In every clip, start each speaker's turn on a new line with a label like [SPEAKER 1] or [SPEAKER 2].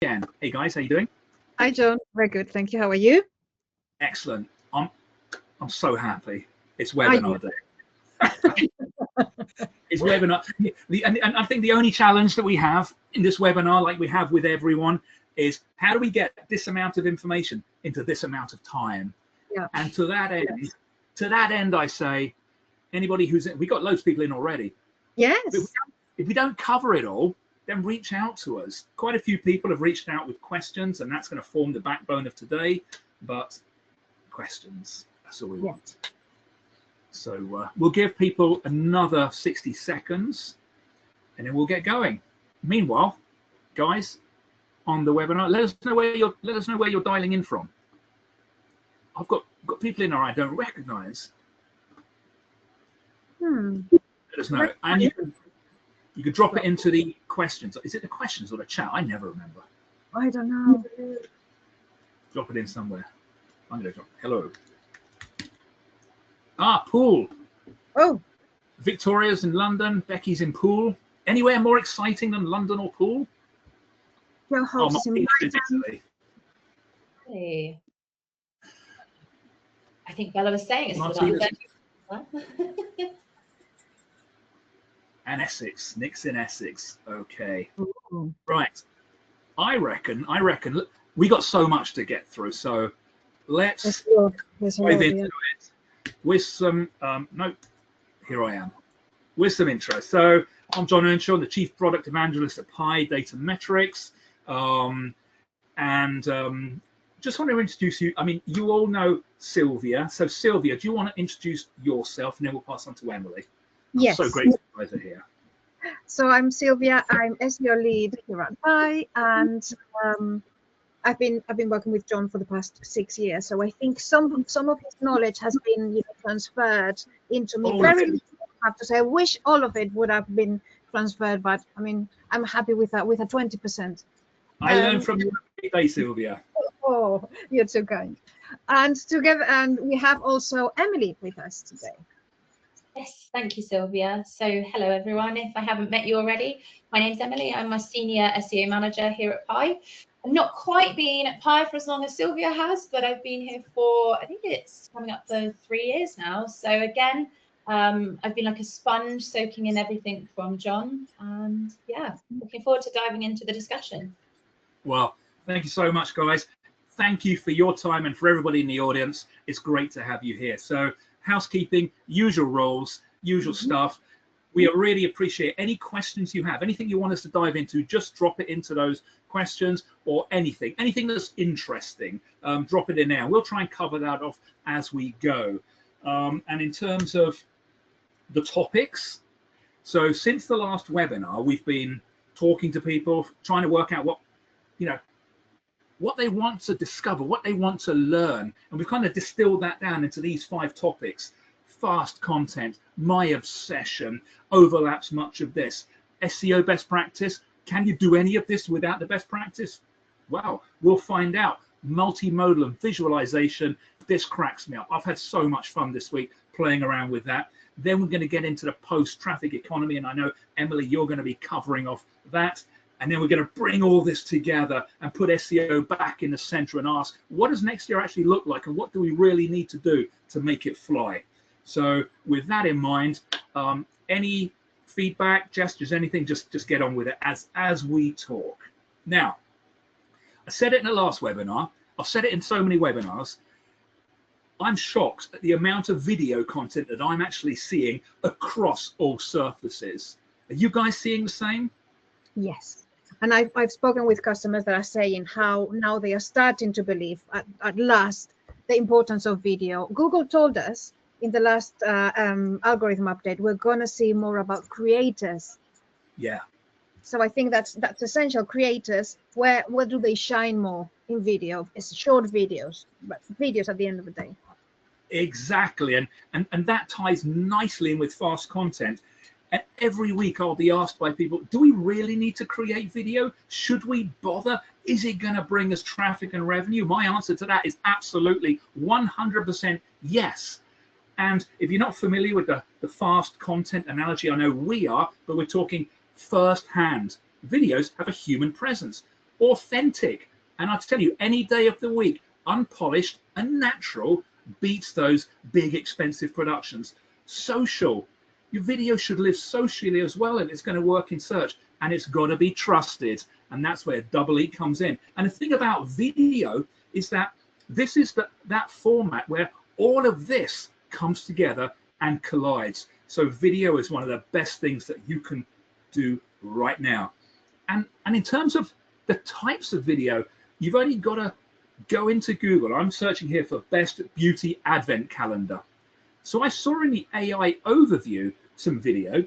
[SPEAKER 1] again. Hey guys, how you doing?
[SPEAKER 2] Hi John, very good, thank you. How are you?
[SPEAKER 1] Excellent. I'm so happy. It's webinar day. It's webinar. And I think the only challenge that we have in this webinar, like we have with everyone, is how do we get this amount of information into this amount of time?
[SPEAKER 2] Yeah.
[SPEAKER 1] And to that end, I say, anybody we got loads of people in already.
[SPEAKER 2] Yes.
[SPEAKER 1] If we don't cover it all, then reach out to us. Quite a few people have reached out with questions, and that's going to form the backbone of today. But questions, that's all we want. So we'll give people another 60 seconds, and then we'll get going. Meanwhile, guys, on the webinar, let us know where you're dialing in from. I've got people in there I don't recognise. Let us know, and you can drop it into the questions. Is it the questions or the chat? I never remember.
[SPEAKER 2] I don't know.
[SPEAKER 1] Drop it in somewhere. I'm going to drop hello. Poole.
[SPEAKER 2] Oh.
[SPEAKER 1] Victoria's in London. Becky's in Poole. Anywhere more exciting than London or Poole?
[SPEAKER 2] Your host in
[SPEAKER 3] Italy. Hey. I think Bella was saying it's about
[SPEAKER 1] and Essex. Nick's in Essex. Okay.
[SPEAKER 2] Ooh.
[SPEAKER 1] Right. I reckon. Look, we got so much to get through. So let's dive into it with some. No, here I am with some intro. So I'm John Earnshaw, the Chief Product Evangelist at Pi Datametrics, and just want to introduce you. I mean, you all know Sylvia. So Sylvia, do you want to introduce yourself, and then we'll pass on to Emily?
[SPEAKER 2] Yes.
[SPEAKER 1] So great you guys are here.
[SPEAKER 2] So I'm Sylvia. I'm SEO lead here at Pi, and I've been working with John for the past 6 years. So I think some of his knowledge has been transferred into me. Very little, I have to say. I wish all of it would have been transferred, but I mean, I'm happy with that, with a 20%.
[SPEAKER 1] I learned from you every day, Sylvia.
[SPEAKER 2] Oh, you're so kind. And we have also Emily with us today.
[SPEAKER 3] Yes, thank you, Sylvia. So hello, everyone. If I haven't met you already, my name's Emily. I'm a senior SEO manager here at Pi. I've not quite been at Pi for as long as Sylvia has, but I've been here for, I think it's coming up to 3 years now. So again, I've been like a sponge soaking in everything from John. And yeah, looking forward to diving into the discussion.
[SPEAKER 1] Well, thank you so much, guys. Thank you for your time, and for everybody in the audience. It's great to have you here. So housekeeping, usual roles, usual stuff. We really appreciate any questions you have, anything you want us to dive into, just drop it into those questions, or anything that's interesting, drop it in there. We'll try and cover that off as we go. And in terms of the topics, so since the last webinar, we've been talking to people, trying to work out what they want to discover, what they want to learn. And we've kind of distilled that down into these 5 topics. Fast content, my obsession, overlaps much of this. SEO best practice, can you do any of this without the best practice? Well, we'll find out. Multimodal and visualization, this cracks me up. I've had so much fun this week playing around with that. Then we're going to get into the post-traffic economy, and I know, Emily, you're going to be covering off that. And then we're going to bring all this together and put SEO back in the center and ask, what does next year actually look like, and what do we really need to do to make it fly? So with that in mind, any feedback, gestures, anything, just get on with it as we talk. Now, I said it in the last webinar. I've said it in so many webinars. I'm shocked at the amount of video content that I'm actually seeing across all surfaces. Are you guys seeing the same?
[SPEAKER 2] Yes. And I've spoken with customers that are saying how now they are starting to believe at last the importance of video. Google told us in the last algorithm update, we're going to see more about creators.
[SPEAKER 1] Yeah.
[SPEAKER 2] So I think that's essential. Creators, where do they shine more in video? It's short videos, but videos at the end of the day.
[SPEAKER 1] Exactly. And that ties nicely in with fast content. And every week I'll be asked by people, do we really need to create video? Should we bother? Is it going to bring us traffic and revenue? My answer to that is absolutely 100% yes. And if you're not familiar with the fast content analogy, I know we are, but we're talking firsthand. Videos have a human presence. authentic. And I tell you, any day of the week, unpolished and natural beats those big expensive productions. Social, your video should live socially as well, and it's going to work in search, and it's got to be trusted, and that's where Double E comes in. And the thing about video is that this is that format where all of this comes together and collides. So video is one of the best things that you can do right now. And in terms of the types of video, you've only got to go into Google. I'm searching here for best beauty advent calendar. So I saw in the AI overview some video,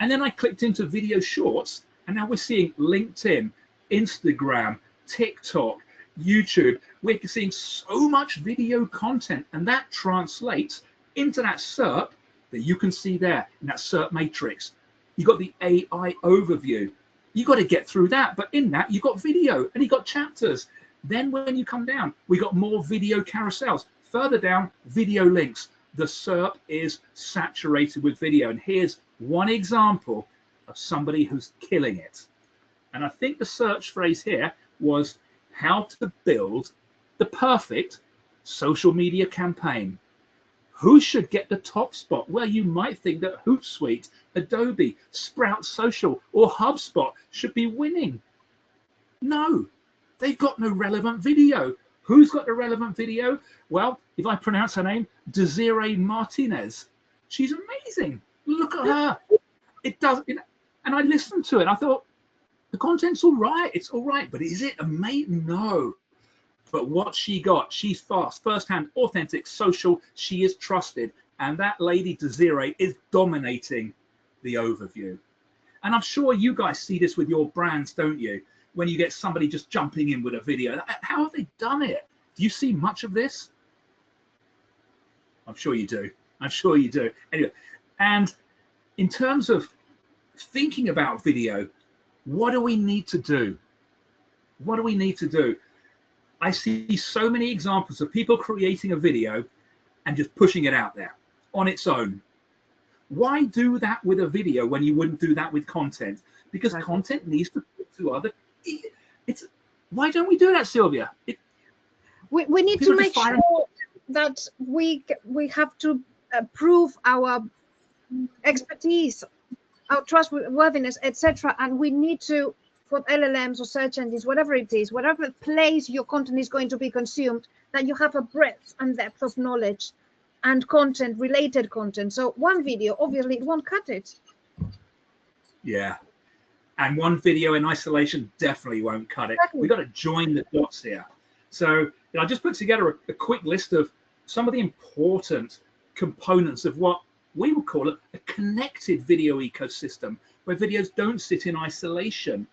[SPEAKER 1] and then I clicked into video shorts, and now we're seeing LinkedIn, Instagram, TikTok, YouTube. We're seeing so much video content, and that translates into that SERP that you can see there in that SERP matrix. You got the AI overview. You got to get through that, but in that you got video and you got chapters. Then when you come down, we got more video carousels. Further down, video links. The SERP is saturated with video, and here's one example of somebody who's killing it. And I think the search phrase here was how to build the perfect social media campaign. Who should get the top spot? Well, you might think that Hootsuite, Adobe, Sprout Social, or HubSpot should be winning. No, they've got no relevant video. Who's got the relevant video? Well, if I pronounce her name, Desiree Martinez. She's amazing. Look at her. It does, and I listened to it. I thought, the content's all right. It's all right, but is it amazing? No. But what she got, she's fast, firsthand, authentic, social. She is trusted. And that lady, Desiree, is dominating the overview. And I'm sure you guys see this with your brands, don't you? When you get somebody just jumping in with a video. How have they done it? Do you see much of this? I'm sure you do. I'm sure you do. Anyway, and in terms of thinking about video, what do we need to do? What do we need to do? I see so many examples of people creating a video and just pushing it out there on its own. Why do that with a video when you wouldn't do that with content? Because content needs to put to other. Why don't we do that, Sylvia?
[SPEAKER 2] We need to make sure that we have to prove our expertise, our trustworthiness, etc. And we need to, for LLMs or search engines, whatever it is, whatever place your content is going to be consumed, that you have a breadth and depth of knowledge and content, related content. So one video, obviously, it won't cut it.
[SPEAKER 1] Yeah. And one video in isolation definitely won't cut it. We've got to join the dots here. So I just put together a quick list of some of the important components of what we would call a connected video ecosystem, where videos don't sit in isolation.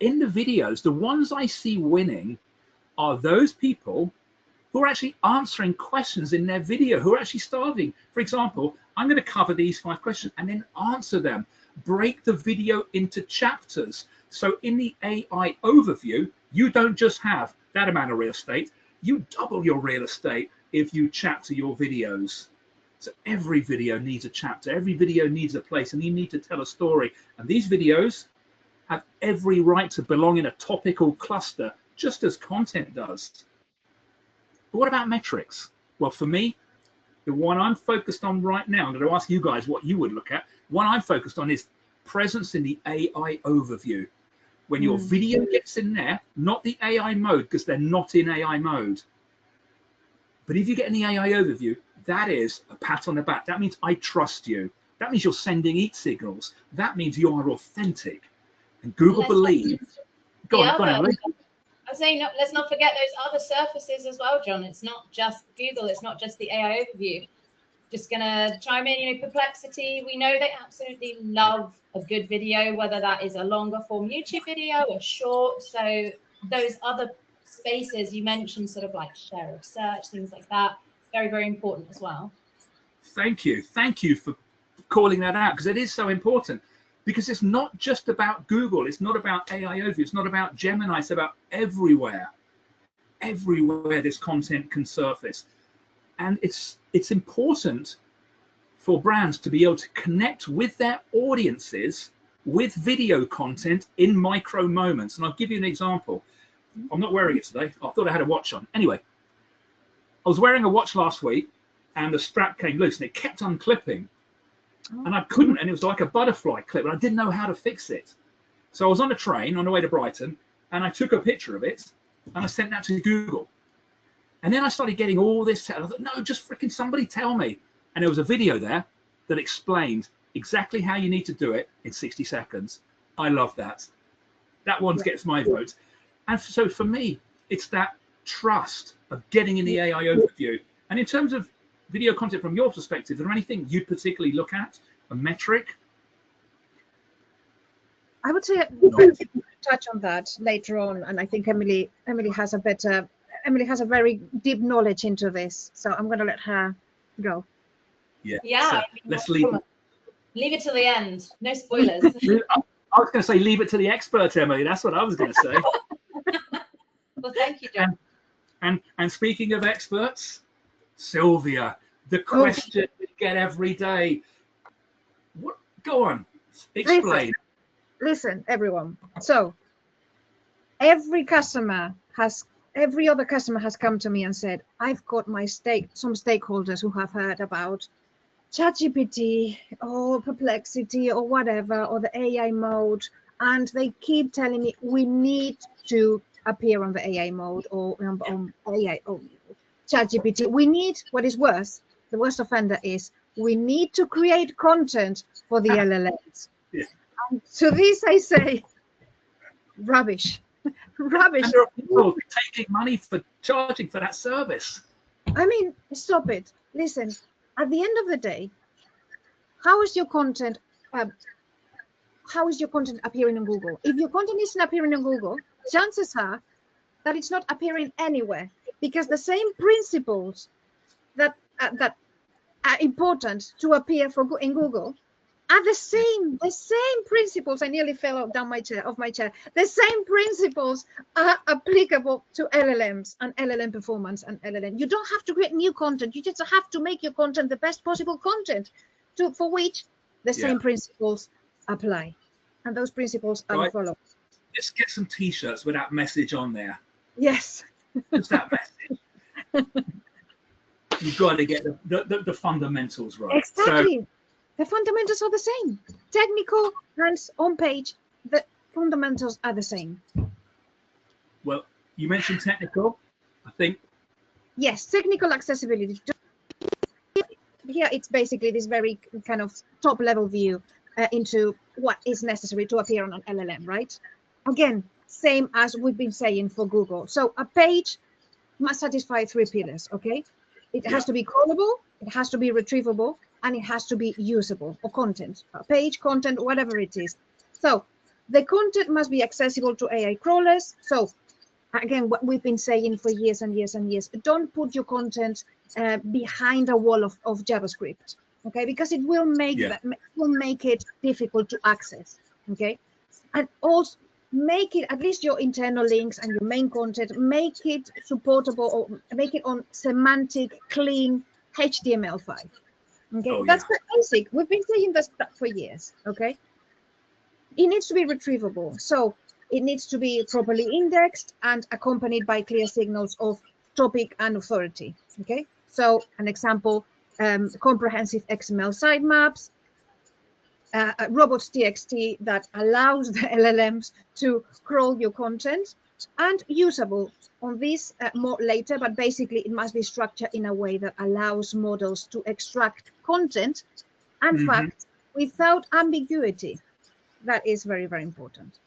[SPEAKER 1] In the videos, the ones I see winning are those people who are actually answering questions in their video, who are actually starting. For example, I'm going to cover these 5 questions and then answer them. Break the video into chapters. So in the AI overview, you don't just have that amount of real estate, you double your real estate if you chapter your videos. So every video needs a chapter, every video needs a place, and you need to tell a story. And these videos have every right to belong in a topical cluster, just as content does. But what about metrics? Well, for me, the one I'm focused on right now, I'm going to ask you guys what you would look at. One I'm focused on is presence in the AI overview. When your video gets in there, not the AI mode, because they're not in AI mode. But if you get in the AI overview, that is a pat on the back. That means I trust you. That means you're sending eat signals. That means you are authentic. And Google believes. Go on, Emily.
[SPEAKER 3] I was saying, let's not forget those other surfaces as well, John. It's not just Google. It's not just the AI overview. Just gonna chime in, Perplexity. We know they absolutely love a good video, whether that is a longer form YouTube video or short. So those other spaces you mentioned, sort of like share of search, things like that, very, very important as well.
[SPEAKER 1] Thank you for calling that out, because it is so important. Because it's not just about Google, it's not about AI overview, it's not about Gemini, it's about everywhere. Everywhere this content can surface. And it's important for brands to be able to connect with their audiences with video content in micro moments. And I'll give you an example. I'm not wearing it today. I thought I had a watch on. Anyway, I was wearing a watch last week and the strap came loose and it kept unclipping. And I couldn't, and it was like a butterfly clip, and I didn't know how to fix it. So I was on a train on the way to Brighton, and I took a picture of it, and I sent that to Google. And then I started getting all this. I thought, no, just freaking somebody tell me. And there was a video there that explained exactly how you need to do it in 60 seconds. I love that. That one gets my vote. And so for me, it's that trust of getting in the AI overview. And in terms of video content from your perspective, is there anything you'd particularly look at, a metric?
[SPEAKER 2] I would say we'll touch on that later on, and I think Emily has a very deep knowledge into this, so I'm going to let her go.
[SPEAKER 3] Yeah.
[SPEAKER 1] So let's leave
[SPEAKER 3] it to the end. No spoilers.
[SPEAKER 1] I was going to say leave it to the expert, Emily. That's what I was going to say.
[SPEAKER 3] Well, thank you, John.
[SPEAKER 1] And speaking of experts, Sylvia, the question we get every day. What? Go on, explain.
[SPEAKER 2] Listen, everyone. So every other customer has come to me and said, I've got some stakeholders who have heard about ChatGPT or Perplexity or whatever, or the AI mode, and they keep telling me we need to appear on the AI mode or on AI or ChatGPT. We need, what is worse, the worst offender is, we need to create content for the LLMs.
[SPEAKER 1] Yeah.
[SPEAKER 2] To this I say, rubbish. Rubbish.
[SPEAKER 1] And there are people taking money for charging for that service.
[SPEAKER 2] I mean, stop it. Listen, at the end of the day, how is your content appearing in Google? If your content isn't appearing in Google, chances are that it's not appearing anywhere, because the same principles that are important to appear in Google are the same principles. I nearly fell down off my chair. The same principles are applicable to LLMs and LLM performance and LLM. You don't have to create new content. You just have to make your content the best possible content for which the same principles apply. And those principles are followed.
[SPEAKER 1] Let's get some t-shirts with that message on there.
[SPEAKER 2] Yes.
[SPEAKER 1] Just that message. You've got to get the fundamentals right.
[SPEAKER 2] Exactly. So, the fundamentals are the same. Technical and on page, the fundamentals are the same.
[SPEAKER 1] Well, you mentioned technical, I think.
[SPEAKER 2] Yes, technical accessibility. Here it's basically this very kind of top level view into what is necessary to appear on an LLM, right? Again, same as we've been saying for Google. So a page must satisfy 3 pillars, okay? It has to be crawlable, it has to be retrievable, and it has to be usable, or content, page content, whatever it is. So the content must be accessible to AI crawlers. So again, what we've been saying for years and years and years, don't put your content behind a wall of JavaScript, okay? Because it will make it difficult to access, okay? And also make it, at least your internal links and your main content, make it supportable, or make it on semantic, clean HTML5. Okay, that's the basic. We've been saying that for years. Okay, it needs to be retrievable, so it needs to be properly indexed and accompanied by clear signals of topic and authority. Okay, so an example: comprehensive XML sitemaps, robots.txt that allows the LLMs to crawl your content, and usable. On this more later, but basically it must be structured in a way that allows models to extract content and facts without ambiguity. That is very, very important.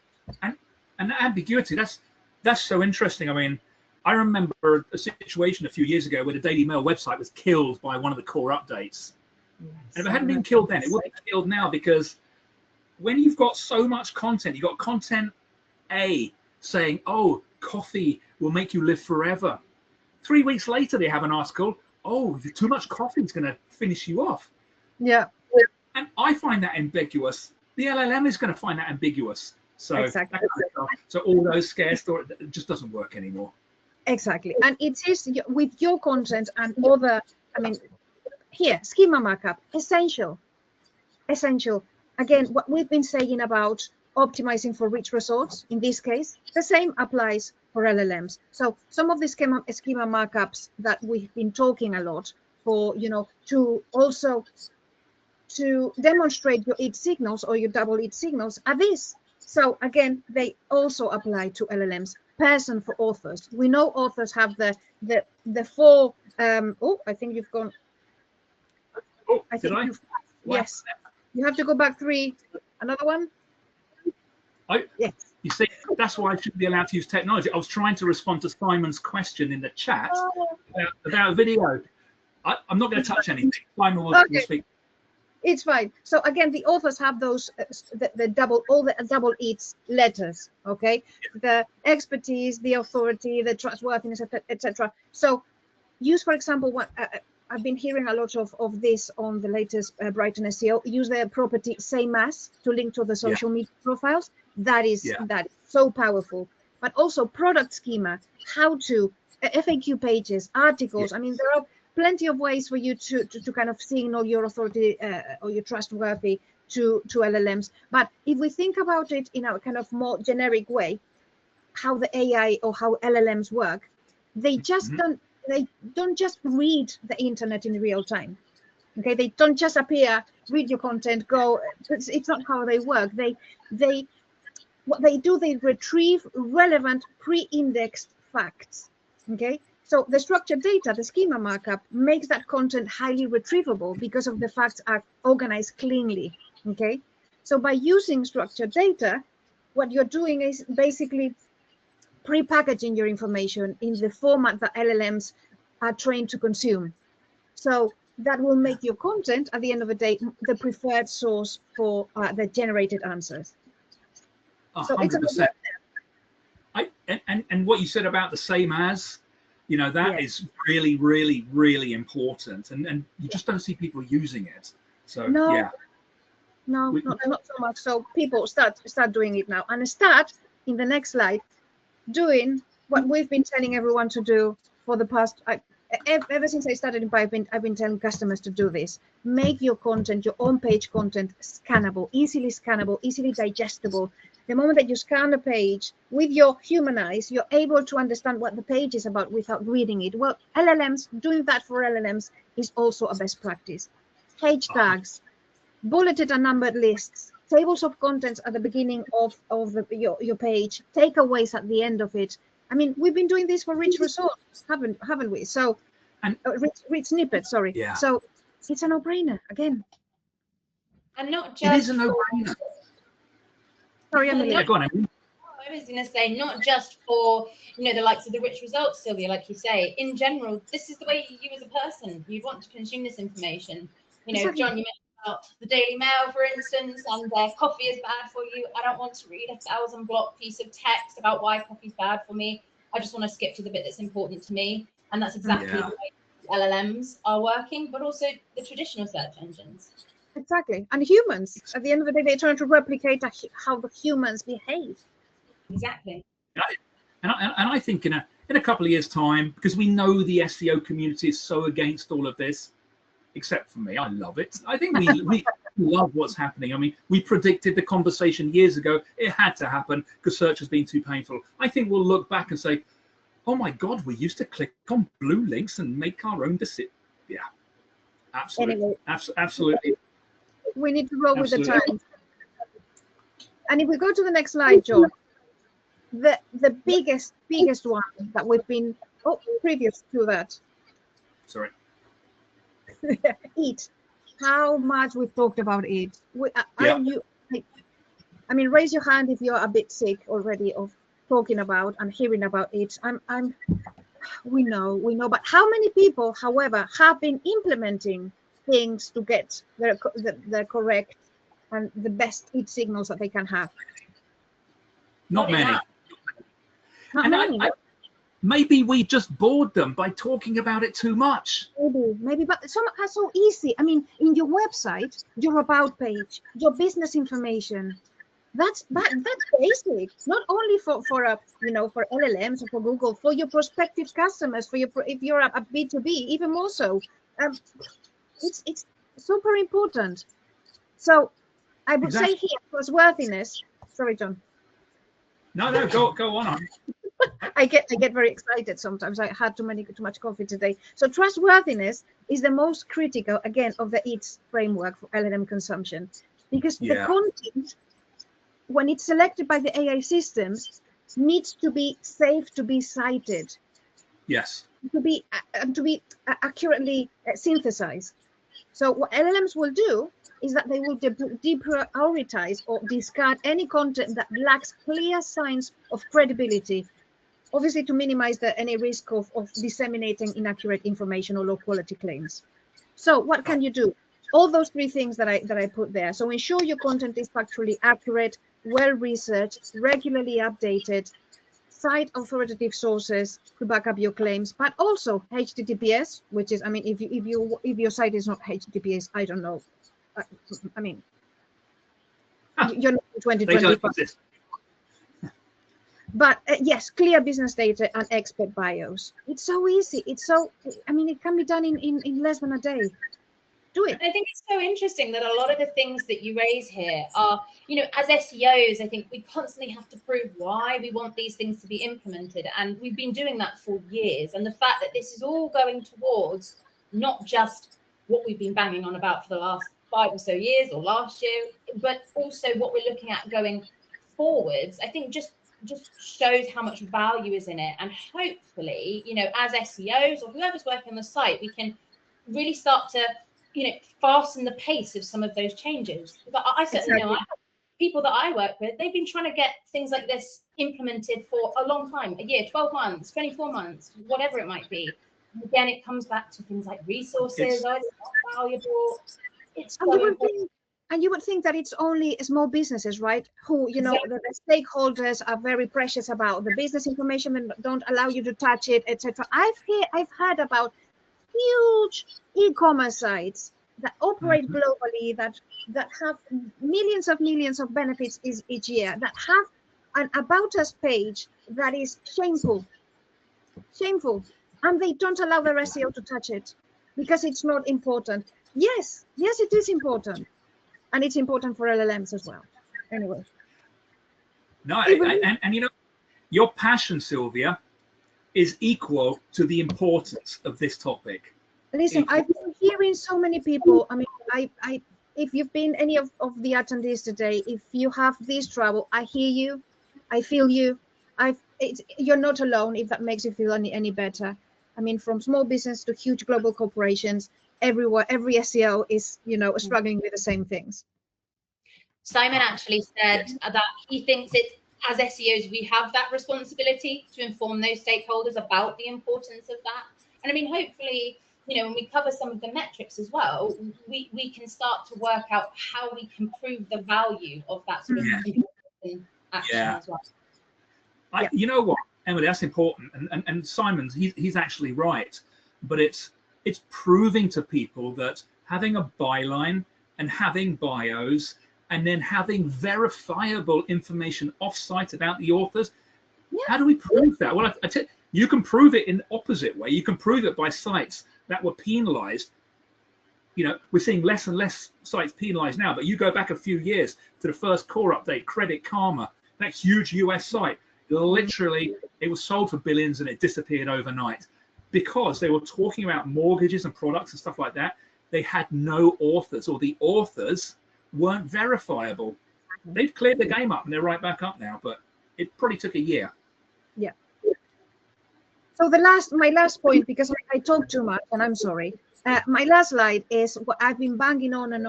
[SPEAKER 1] And that ambiguity, that's so interesting. I mean, I remember a situation a few years ago where the Daily Mail website was killed by one of the core updates. Yes. And if it hadn't been killed then, it would be killed now, because when you've got so much content, you've got content A saying, oh, coffee will make you live forever. 3 weeks later, they have an article, oh, too much coffee is going to finish you off.
[SPEAKER 2] Yeah.
[SPEAKER 1] And I find that ambiguous. The LLM is going to find that ambiguous. So,
[SPEAKER 2] exactly.
[SPEAKER 1] So all those scare stories, it just doesn't work anymore.
[SPEAKER 2] Exactly. And it is with your content and other, I mean, here, schema markup, essential. again, what we've been saying about optimizing for rich results, in this case, the same applies for LLMs. So some of the schema markups that we've been talking a lot for, to also to demonstrate your each signals or your double each signals are these. So again, they also apply to LLMs. Person for authors. We know authors have the four. Oh, I think you've gone.
[SPEAKER 1] Oh,
[SPEAKER 2] I think you've.
[SPEAKER 1] Wow.
[SPEAKER 2] Yes, you have to go back 3. Another one. Yes.
[SPEAKER 1] You see, that's why I shouldn't be allowed to use technology. I was trying to respond to Simon's question in the chat about video. I'm not going to touch anything. Simon will speak.
[SPEAKER 2] It's fine. So again, the authors have those all the double eats letters. Okay, the expertise, the authority, the trustworthiness, etc. So use, for example, what I've been hearing a lot of this on the latest Brighton SEO. Use the property same as to link to the social media profiles. That is so powerful. But also product schema, how to FAQ pages, articles. I mean, there are plenty of ways for you to kind of signal your authority or your trustworthy to LLMs. But if we think about it in a kind of more generic way, how the AI or how LLMs work, they just don't just read the internet in real time. Okay, they don't just appear, read your content, go. It's not how they work. What they do, they retrieve relevant pre-indexed facts. Okay. So the structured data, the schema markup, makes that content highly retrievable because of the facts are organized cleanly, okay? So by using structured data, what you're doing is basically pre-packaging your information in the format that LLMs are trained to consume. So that will make your content, at the end of the day, the preferred source for the generated answers.
[SPEAKER 1] 100%. And what you said about the same as, that is really, really, really important, and you just don't see people using it. So not so much. So people start doing it now, and start in the next slide doing what we've been telling everyone to do for the past. Ever since I started in Pi, I've been telling customers to do this. Make your content, your on-page content, scannable, easily digestible. The moment that you scan the page with your human eyes, you're able to understand what the page is about without reading it. Well, LLMs, doing that for LLMs is also a best practice. Page tags, bulleted and numbered lists, tables of contents at the beginning of your page, takeaways at the end of it. I mean, we've been doing this for rich results, haven't we? So, rich snippets, sorry. Yeah.
[SPEAKER 2] So it's a no-brainer again.
[SPEAKER 3] And not just.
[SPEAKER 1] It is a no-brainer.
[SPEAKER 2] Sorry, Emily.
[SPEAKER 1] Yeah, go on, Emily.
[SPEAKER 3] I was going to say, not just for the likes of the rich results, Sylvia, like you say. In general, this is the way you as a person you'd want to consume this information.
[SPEAKER 2] Exactly.
[SPEAKER 3] John, you mentioned about the Daily Mail, for instance, and coffee is bad for you. I don't want to read a 1,000-block piece of text about why coffee is bad for me. I just want to skip to the bit that's important to me, and that's exactly the way LLMs are working, but also the traditional search engines.
[SPEAKER 2] Exactly. And humans, at the end of the day, they're trying to replicate how the humans behave.
[SPEAKER 3] Exactly.
[SPEAKER 1] And I think in a couple of years' time, because we know the SEO community is so against all of this, except for me, I love it. I think we love what's happening. I mean, we predicted the conversation years ago. It had to happen because search has been too painful. I think we'll look back and say, oh my God, we used to click on blue links and make our own decision. Yeah, absolutely. Anyway, absolutely.
[SPEAKER 2] We need to roll with the times. And if we go to the next slide, John, the biggest one that we've been previous to that.
[SPEAKER 1] Sorry.
[SPEAKER 2] Eat. How much we've talked about it. I mean, raise your hand if you're a bit sick already of talking about and hearing about it. We know, but how many people, however, have been implementing things to get the correct and the best eat signals that they can have?
[SPEAKER 1] Not many.
[SPEAKER 2] Not many.
[SPEAKER 1] Maybe we just bored them by talking about it too much.
[SPEAKER 2] Maybe, but some are so easy. I mean, in your website, your about page, your business information, that's basic. Not only for LLMs or for Google, for your prospective customers, if you're a B2B, even more so. It's super important. So I would say here, trustworthiness. Sorry, John.
[SPEAKER 1] No, go on.
[SPEAKER 2] I get very excited sometimes. I had too much coffee today. So trustworthiness is the most critical, again, of the EATS framework for LLM consumption, because the content, when it's selected by the AI systems, needs to be safe to be cited.
[SPEAKER 1] Yes.
[SPEAKER 2] To be accurately synthesized. So what LLMs will do is that they will deprioritize or discard any content that lacks clear signs of credibility, obviously to minimize any risk of disseminating inaccurate information or low quality claims. So what can you do? All those three things that I put there. So ensure your content is factually accurate, well researched, regularly updated, cite authoritative sources to back up your claims, but also HTTPS, which is, I mean, if your site is not HTTPS, I don't know. I mean, you're not in 2025. But yes, clear business data and expert bios. It's so easy. It's so, I mean, it can be done in less than a day. Do it.
[SPEAKER 3] I think it's so interesting that a lot of the things that you raise here are, you know, as SEOs, I think we constantly have to prove why we want these things to be implemented. And we've been doing that for years. And the fact that this is all going towards not just what we've been banging on about for the last 5 or so years or last year, but also what we're looking at going forwards, I think just shows how much value is in it. And hopefully, you know, as SEOs or whoever's working on the site, we can really start to, you know, fasten the pace of some of those changes. But I certainly know people that I work with, they've been trying to get things like this implemented for a long time, a year, 12 months, 24 months, whatever it might be. And again, it comes back to things like resources, it's not valuable. It's so important.
[SPEAKER 2] And you would think that it's only small businesses, right? Who, you know, the stakeholders are very precious about the business information and don't allow you to touch it, etc. I've heard about huge e-commerce sites that operate globally, that have millions of benefits each year, that have an about us page that is shameful, and they don't allow their SEO to touch it because it's not important. Yes, it is important. And it's important for LLMs as well. Anyway.
[SPEAKER 1] No, and you know, your passion, Sylvia, is equal to the importance of this topic.
[SPEAKER 2] Listen, I've been hearing so many people. I mean, I if you've been any of the attendees today, if you have this trouble, I hear you, I feel you. You're not alone, if that makes you feel any better. I mean, from small business to huge global corporations, everywhere, every SEO is, you know, struggling with the same things.
[SPEAKER 3] Simon actually said that he thinks it's, as SEOs, we have that responsibility to inform those stakeholders about the importance of that. And I mean, hopefully, you know, when we cover some of the metrics as well, we can start to work out how we can prove the value of that sort of action as well.
[SPEAKER 1] You know what, Emily, that's important. And Simon's, he's actually right. But it's proving to people that having a byline and having bios and then having verifiable information off-site about the authors, how do we prove that? Well, I tell you, you can prove it in the opposite way. You can prove it by sites that were penalized. You know, we're seeing less and less sites penalized now, but you go back a few years to the first core update, Credit Karma, that huge US site. Literally, it was sold for billions and it disappeared overnight because they were talking about mortgages and products and stuff like that. They had no authors, or the authors weren't verifiable. They've cleared the game up and they're right back up now, but it probably took a year.
[SPEAKER 2] Yeah. So my last point, because I talk too much and I'm sorry. My last slide is what I've been banging on and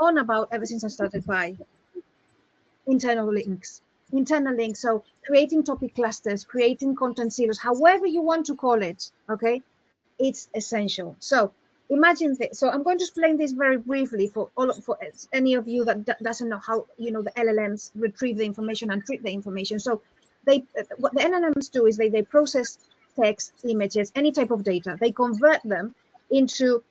[SPEAKER 2] on about ever since I started by internal links. So creating topic clusters, creating content silos, however you want to call it, okay? It's essential. So imagine this. So I'm going to explain this very briefly for any of you that doesn't know how, you know, the LLMs retrieve the information and treat the information. So what the LLMs do is they process text, images, any type of data. They convert them into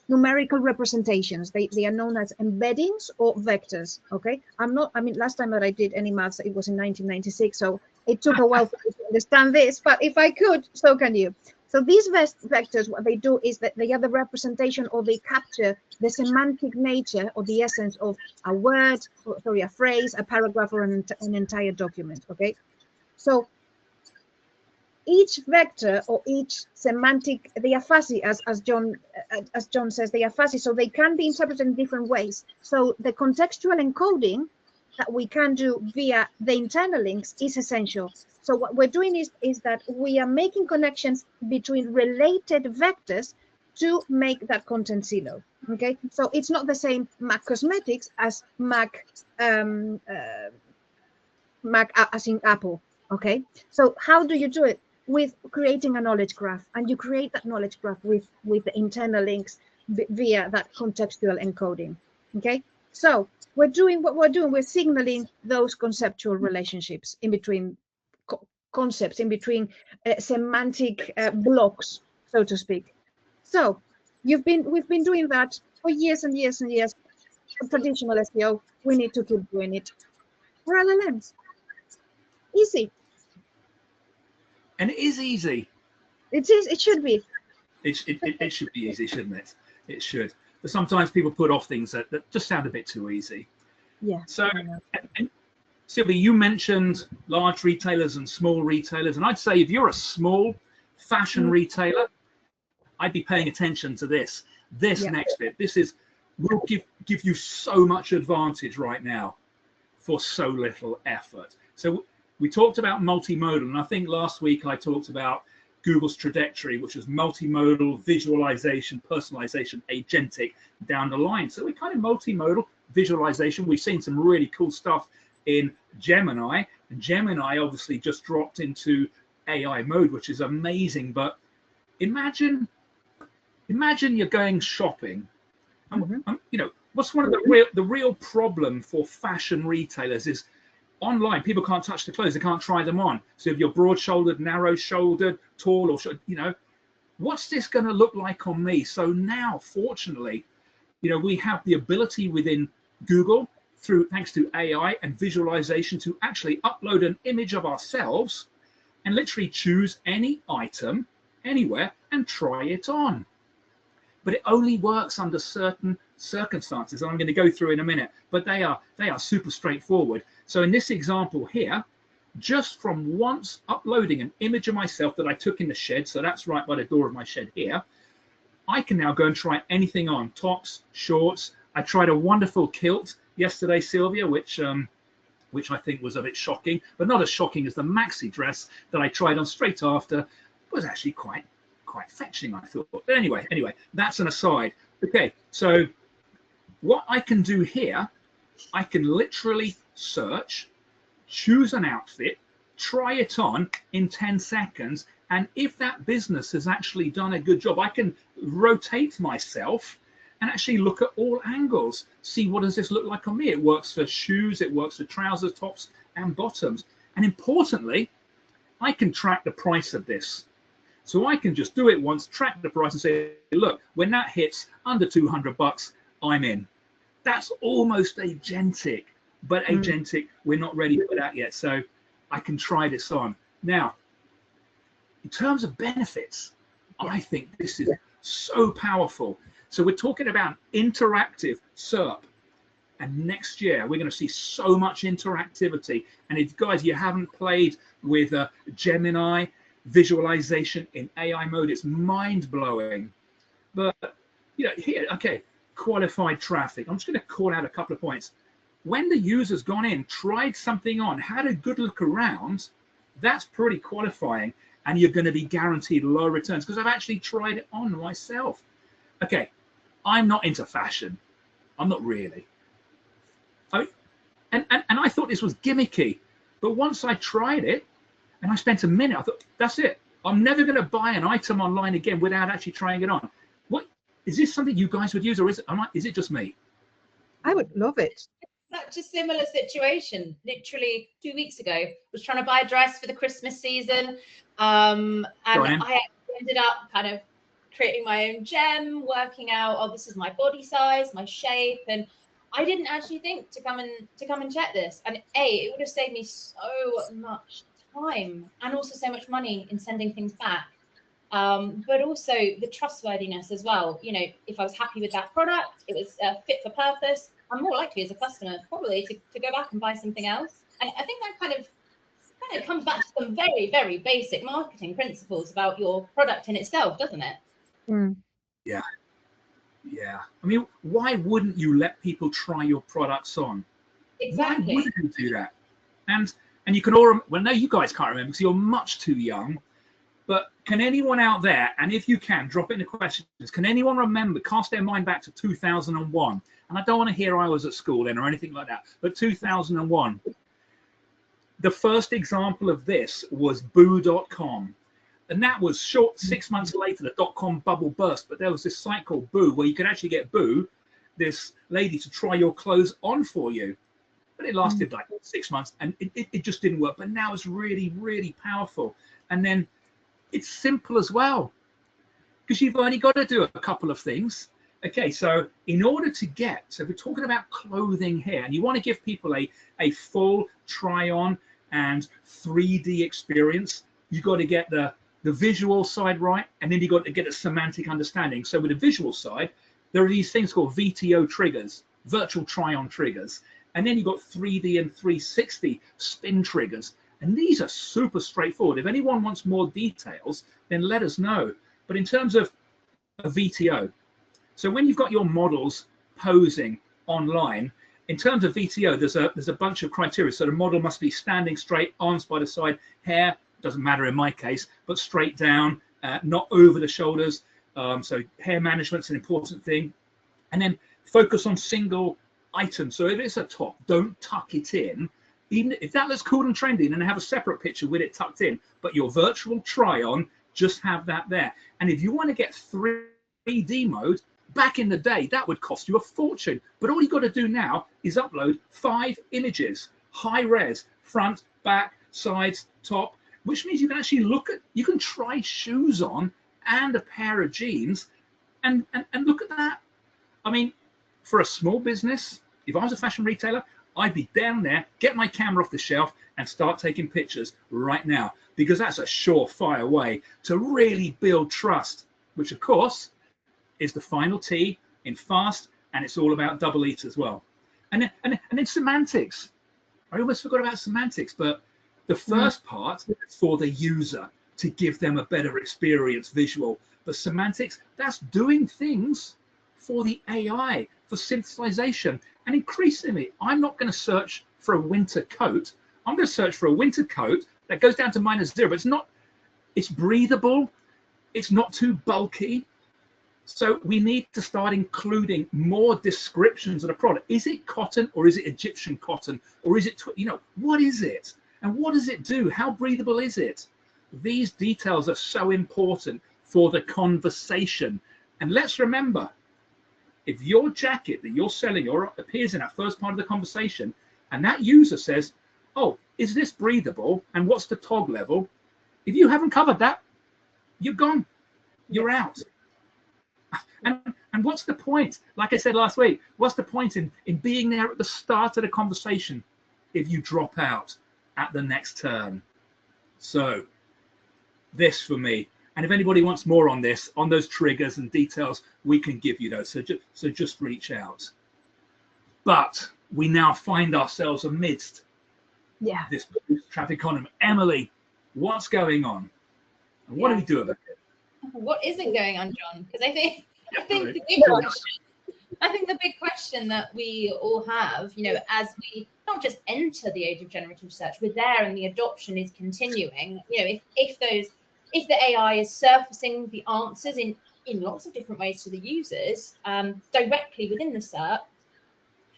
[SPEAKER 2] numerical representations. They are known as embeddings or vectors. Okay, last time that I did any maths, it was in 1996, so it took a while for me to understand this, but if I could, so can you. So these vectors, what they do is that they are the representation, or they capture the semantic nature or the essence of a word, sorry, a phrase, a paragraph, or an entire document. Okay, so each vector or each semantic, they are fuzzy, as John says, they are fuzzy, so they can be interpreted in different ways. So the contextual encoding that we can do via the internal links is essential. So what we're doing is that we are making connections between related vectors to make that content silo. Okay, so it's not the same Mac Cosmetics as Mac as in Apple. Okay, so how do you do it? With creating a knowledge graph, and you create that knowledge graph with the internal links via that contextual encoding. Okay, so we're doing what we're doing. We're signaling those conceptual relationships in between concepts, in between semantic blocks, so to speak. So we've been doing that for years and years and years. For traditional SEO, we need to keep doing it. For LLMs, easy.
[SPEAKER 1] And it is easy.
[SPEAKER 2] It is. It should be.
[SPEAKER 1] It should be easy, shouldn't it? It should. But sometimes people put off things that just sound a bit too easy.
[SPEAKER 2] Yeah.
[SPEAKER 1] So, and Sylvia, you mentioned large retailers and small retailers, and I'd say if you're a small fashion retailer, I'd be paying attention to this. This next bit. This will give you so much advantage right now for so little effort. So we talked about multimodal, and I think last week I talked about Google's trajectory, which is multimodal, visualization, personalization, agentic down the line. So we're kind of multimodal visualization. We've seen some really cool stuff in Gemini, and Gemini obviously just dropped into AI mode, which is amazing. But imagine you're going shopping. You know, what's one of the real problem for fashion retailers is online, people can't touch the clothes, they can't try them on. So if you're broad-shouldered, narrow-shouldered, tall, or you know, what's this going to look like on me? So now, fortunately, you know, we have the ability within Google, thanks to AI and visualization, to actually upload an image of ourselves and literally choose any item anywhere and try it on. But it only works under certain circumstances, and I'm going to go through in a minute, but they are super straightforward. So in this example here, just from once uploading an image of myself that I took in the shed, so that's right by the door of my shed here, I can now go and try anything on, tops, shorts. I tried a wonderful kilt yesterday, Sylvia, which I think was a bit shocking, but not as shocking as the maxi dress that I tried on straight after. It was actually quite fetching, I thought. But anyway, that's an aside. Okay, so what I can do here, I can literally search, choose an outfit, try it on in 10 seconds, and if that business has actually done a good job, I can rotate myself and actually look at all angles, see what does this look like on me. It works for shoes, it works for trousers, tops, and bottoms. And importantly, I can track the price of this. So I can just do it once, track the price, and say, look, when that hits under 200 bucks, I'm in. That's almost agentic, but agentic, we're not ready for that yet. So I can try this on. Now, in terms of benefits, I think this is so powerful. So we're talking about interactive SERP. And next year, we're going to see so much interactivity. And if, guys, you haven't played with Gemini visualization in AI mode, it's mind-blowing. But, you know, here, okay, qualified traffic. I'm just going to call out a couple of points. When the user's gone in, tried something on, had a good look around, that's pretty qualifying. And you're going to be guaranteed low returns because I've actually tried it on myself. Okay, I'm not into fashion. I'm not really. And I thought this was gimmicky. But once I tried it and I spent a minute, I thought, that's it. I'm never going to buy an item online again without actually trying it on. What is this something you guys would use, or is it just me?
[SPEAKER 2] I would love it.
[SPEAKER 3] Such a similar situation. Literally 2 weeks ago, was trying to buy a dress for the Christmas season, and I ended up kind of creating my own gem, working out, oh, this is my body size, my shape, and I didn't actually think to come and check this. And it would have saved me so much time and also so much money in sending things back. but also the trustworthiness as well. You know, if I was happy with that product, it was fit for purpose, I'm more likely as a customer probably to go back and buy something else. And I think that kind of comes back to some very, very basic marketing principles about your product in itself, doesn't it?
[SPEAKER 2] Mm.
[SPEAKER 1] Yeah. Yeah. I mean, why wouldn't you let people try your products on?
[SPEAKER 3] Exactly.
[SPEAKER 1] Why wouldn't you do that? And you can all, well, no, you guys can't remember because you're much too young. But can anyone out there, and if you can, drop it in the questions, can anyone remember, cast their mind back to 2001? And I don't want to hear I was at school then or anything like that, but 2001. The first example of this was boo.com. And that was short, 6 months later, the .com bubble burst. But there was this site called Boo where you could actually get Boo, this lady, to try your clothes on for you. But it lasted like 6 months and it just didn't work. But now it's really, really powerful. And then it's simple as well, because you've only got to do a couple of things. Okay, so in order to get, so we're talking about clothing here, and you want to give people a full try-on and 3D experience, you've got to get the visual side right, and then you've got to get a semantic understanding. So with the visual side, there are these things called VTO triggers, virtual try-on triggers, and then you've got 3D and 360 spin triggers. And these are super straightforward. If anyone wants more details, then let us know. But in terms of a VTO, so when you've got your models posing online, in terms of VTO, there's a bunch of criteria. So the model must be standing straight, arms by the side, hair, doesn't matter in my case, but straight down, not over the shoulders. So hair management's an important thing. And then focus on single items. So if it's a top, don't tuck it in. Even if that looks cool and trendy, and then have a separate picture with it tucked in, but your virtual try-on, just have that there. And if you want to get 3D mode, back in the day, that would cost you a fortune. But all you got to do now is upload 5 images, high res, front, back, sides, top, which means you can actually you can try shoes on and a pair of jeans, and look at that. I mean, for a small business, if I was a fashion retailer, I'd be down there, get my camera off the shelf and start taking pictures right now, because that's a surefire way to really build trust, which of course is the final T in fast, and it's all about double eats as well. And then semantics. I almost forgot about semantics, but the first part is for the user to give them a better experience, visual. But semantics, that's doing things for the AI, for synthesization. And increasingly, I'm not going to search for a winter coat. I'm going to search for a winter coat that goes down to -0, but it's breathable. It's not too bulky. So we need to start including more descriptions of the product. Is it cotton, or is it Egyptian cotton, or is it, what is it? And what does it do? How breathable is it? These details are so important for the conversation. And let's remember, if your jacket that you're selling or appears in that first part of the conversation, and that user says, oh, is this breathable? And what's the TOG level? If you haven't covered that, you're gone. You're out. And what's the point? Like I said last week, what's the point in being there at the start of the conversation if you drop out at the next turn? So this for me. And if anybody wants more on this, on those triggers and details, we can give you those. So just reach out. But we now find ourselves amidst this traffic economy. Emily, what's going on? And what do we do about it?
[SPEAKER 3] What isn't going on, John? Because I think the big question that we all have, as we not just enter the age of generative search, we're there and the adoption is continuing. If the AI is surfacing the answers in lots of different ways to the users directly within the SERP,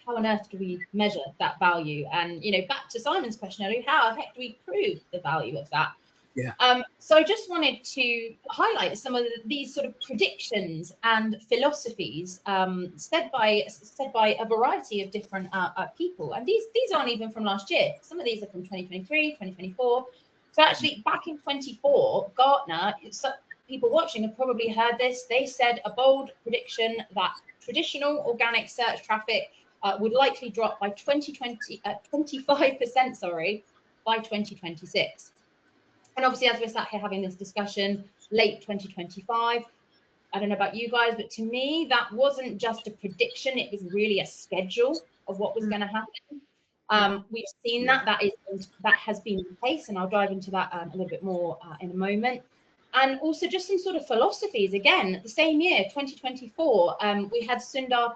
[SPEAKER 3] how on earth do we measure that value? And back to Simon's question earlier, how the heck do we prove the value of that?
[SPEAKER 1] Yeah.
[SPEAKER 3] So I just wanted to highlight some of these sort of predictions and philosophies said by a variety of different people. And these aren't even from last year. Some of these are from 2023, 2024. So actually, back in 24, Gartner, people watching have probably heard this. They said a bold prediction that traditional organic search traffic would likely drop by 25%, by 2026. And And obviously, as we're sat here having this discussion, late 2025, I don't know about you guys, but to me, that wasn't just a prediction. It was really a schedule of what was going to happen. We've seen that has been the case, and I'll dive into that a little bit more in a moment. And also just some sort of philosophies. Again, the same year, 2024, we had Sundar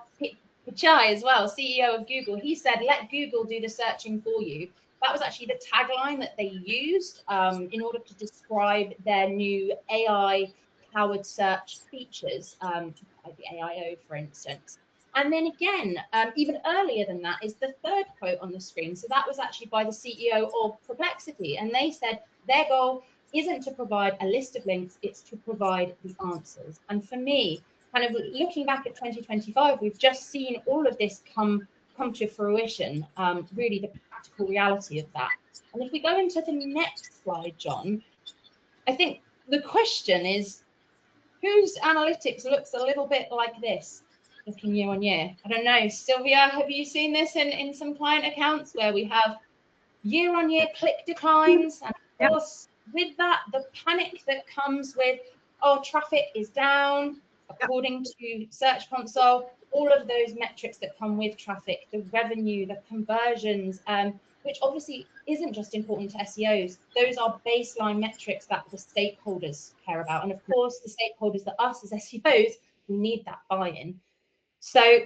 [SPEAKER 3] Pichai as well, CEO of Google. He said, "Let Google do the searching for you." That was actually the tagline that they used in order to describe their new AI-powered search features, like the AIO, for instance. And then again, even earlier than that is the third quote on the screen. So that was actually by the CEO of Perplexity. And they said their goal isn't to provide a list of links, it's to provide the answers. And for me, kind of looking back at 2025, we've just seen all of this come to fruition, really the practical reality of that. And if we go into the next slide, John, I think the question is, whose analytics looks a little bit like this, looking year on year? I don't know, Sylvia, have you seen this in some client accounts where we have year on year click declines? And of course, with that, the panic that comes with, oh, traffic is down, according to Search Console, all of those metrics that come with traffic, the revenue, the conversions, which obviously isn't just important to SEOs. Those are baseline metrics that the stakeholders care about. And of course, the stakeholders, that us as SEOs, we need that buy-in. So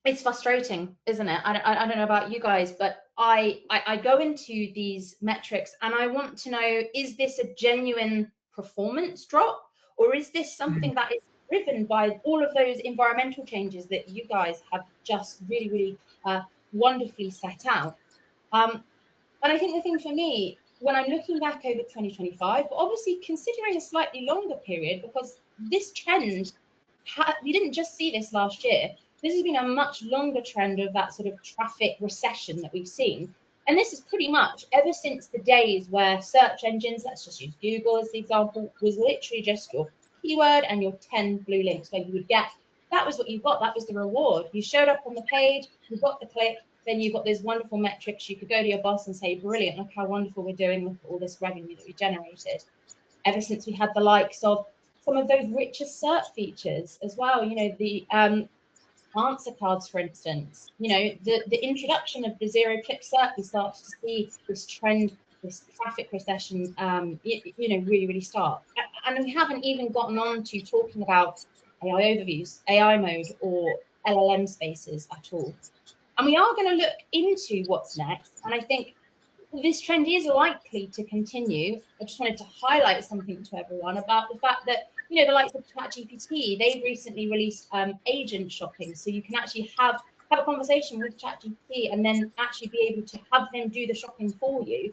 [SPEAKER 3] it's frustrating, isn't it? I don't know about you guys, but I go into these metrics and I want to know, is this a genuine performance drop, or is this something that is driven by all of those environmental changes that you guys have just really wonderfully set out? And I think the thing for me, when I'm looking back over 2025, but obviously considering a slightly longer period, because this trend, we didn't just see this last year. This has been a much longer trend of that sort of traffic recession that we've seen. And this is pretty much ever since the days where search engines, let's just use Google as the example, was literally just your keyword and your 10 blue links where you would get, that was what you got, that was the reward. You showed up on the page, you got the click, then you got those wonderful metrics. You could go to your boss and say, brilliant, look how wonderful we're doing with all this revenue that we generated. Ever since we had the likes of some of those richer search features as well, you know, the answer cards, for instance, you know, the introduction of the zero-click search, we started to see this trend, this traffic recession, you know, really start. And we haven't even gotten on to talking about AI overviews, AI mode, or LLM spaces at all. And we are going to look into what's next. And I think this trend is likely to continue. I just wanted to highlight something to everyone about the fact that, you know, the likes of ChatGPT, they've recently released agent shopping. So you can actually have a conversation with ChatGPT and then actually be able to have them do the shopping for you.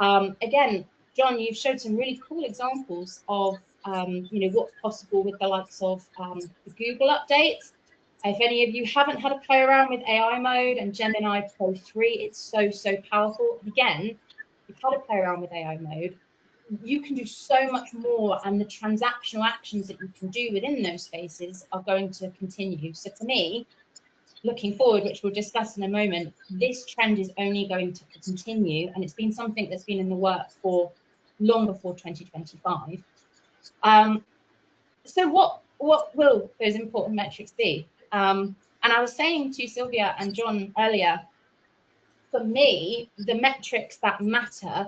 [SPEAKER 3] Again, John, you've showed some really cool examples of, you know, what's possible with the likes of the Google updates. If any of you haven't had a play around with AI mode and Gemini Pro 3, it's so powerful. Again, if you've had a play around with AI mode, you can do so much more, and the transactional actions that you can do within those spaces are going to continue. So for me, looking forward, which we'll discuss in a moment, this trend is only going to continue, and it's been something that's been in the works for long before 2025. So what will those important metrics be? And I was saying to Sylvia and John earlier, for me, the metrics that matter